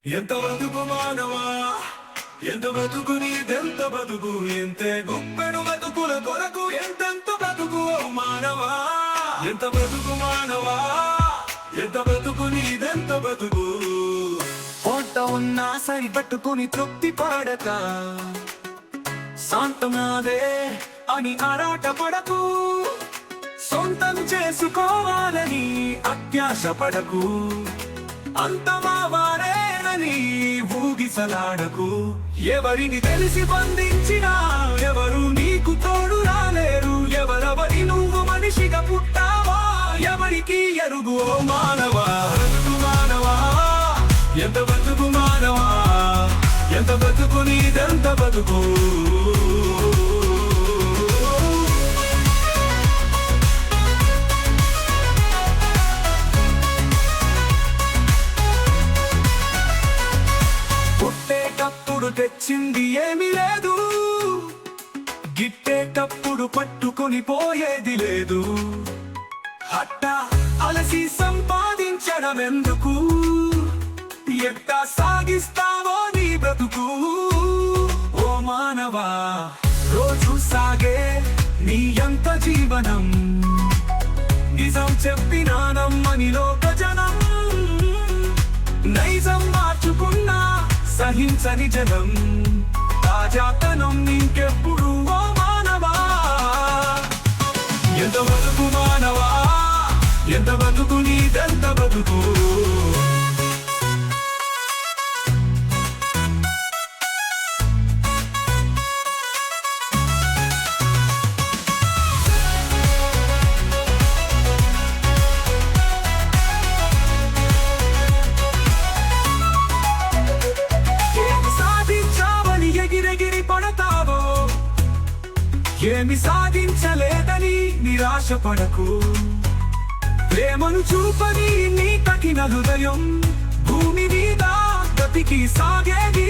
ఎంత బతుకు మానవా, ఎంత బతుకు నీదెంత బతుకు, ఎంతే గొప్పెడు బతుకుల కొరకు ఎంతెంత బతుకు ఓ మానవా. ఎంత బతుకు మానవా, ఎంత బతుకు నీదెంత బతుకు. పొట్ట ఉన్నా సరిపట్టుకుని తృప్తి పడక శాంతమాదే అని ఆరాట పడకు. సొంతం చేసుకోవాలని అత్యాశ పడకు. అంతమావారేనని ఊగిసలాడకు. ఎవరిని తెలిసి బంధించినా ఎవరు నీకు తోడు రాలేరు. ఎవరెవరి నువ్వు మనిషిగా పుట్టావా ఎవరికి ఎరుగు ఓ మానవా. బతుకు మానవా, ఎంత బతుకు మానవా, ఎంత బతుకు నీదెంత బతుకు. పుట్టేటప్పుడు తెచ్చింది ఏమీ లేదు, గిట్టేటప్పుడు పట్టుకొని పోయేది లేదు. అట్ట అలసి సంపాదించడం ఎందుకు, ఎట్టా సాగిస్తావో నీ బ్రతుకు ఓ మానవా. రోజు సాగే నీ ఎంత జీవనం నిజం చెప్పినా నమ్మని లోక జనం. నైజం మార్చుకున్నా సహించని జనం. తాజాతనం నీకెప్పుడు ఓ మానవా. ఎంత బతుకు మానవా, ఎంత బతుకు నీదెంత బతుకు. ఏమి సాధించలేదని నిరాశ పడకు. ప్రేమను చూపని నీ తగిన హృదయం భూమి మీద గతికి సాగేది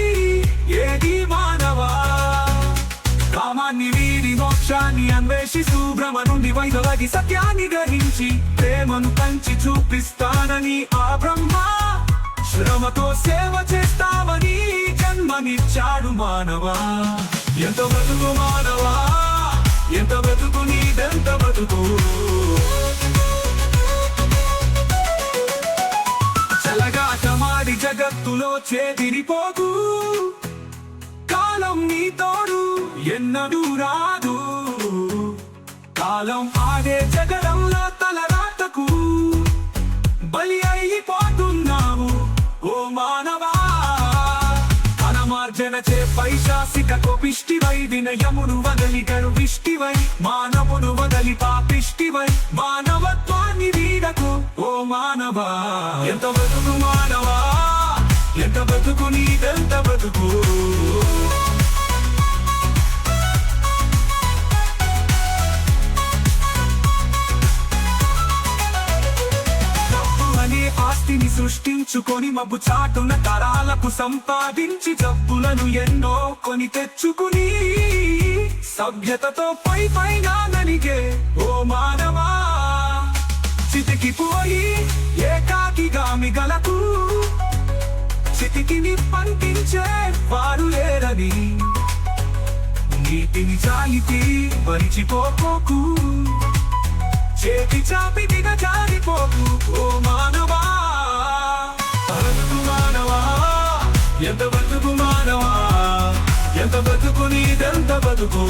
ఏది మానవా. కామాన్ని వీడి మోక్షాన్ని అన్వేషిస్తూ భ్రమ నుండి వైదొలగి సత్యాన్ని గ్రహించి ప్రేమను పంచి చూపిస్తానని ఆ బ్రహ్మ శ్రమతో సేవ చేస్తావని జన్మనిచ్చాడు మానవా. ఎంత బతుకు మానవా, ఎంత బతుకు నీదెంత బతుకు. చలగాటమాడి జగత్తులో చేదిరిపోకు. కాలం నీ తోడు ఎన్నడూ రాదు. కాలం ఆడే జగడంలో తలరాటకు బలి అయిపోతున్నావు ఓ మానవా. మార్జనచే పైశాసిక కోపిష్టివై వినయమును వదలి గర్విష్టివై మానవును వదలి పాపిష్టివై మానవత్వాన్ని వీడకు ఓ మానవా. ఎంత బతుకు మానవా, ఎంత బతుకు నీదెంత బతుకు. ఆస్తిని సృష్టించుకొని మబ్బు చాటున తరాలకు సంపాదించి జబ్బులను ఎన్నో కొని తెచ్చుకుని సభ్యతతో పైన నలిగే ఓ మానవా. చితికిపోయి ఏకాకిగా మిగలకు చితికిని పంపించే వారు లేరని నీతిని జాలికి మరిచిపోకు. చేతి చాపి దిగజారిపోకు ఓ మానవా. బతుకు మానవా, ఎంత బతుకు మానవా, ఎంత బతుకు నీదెంత బతుకు.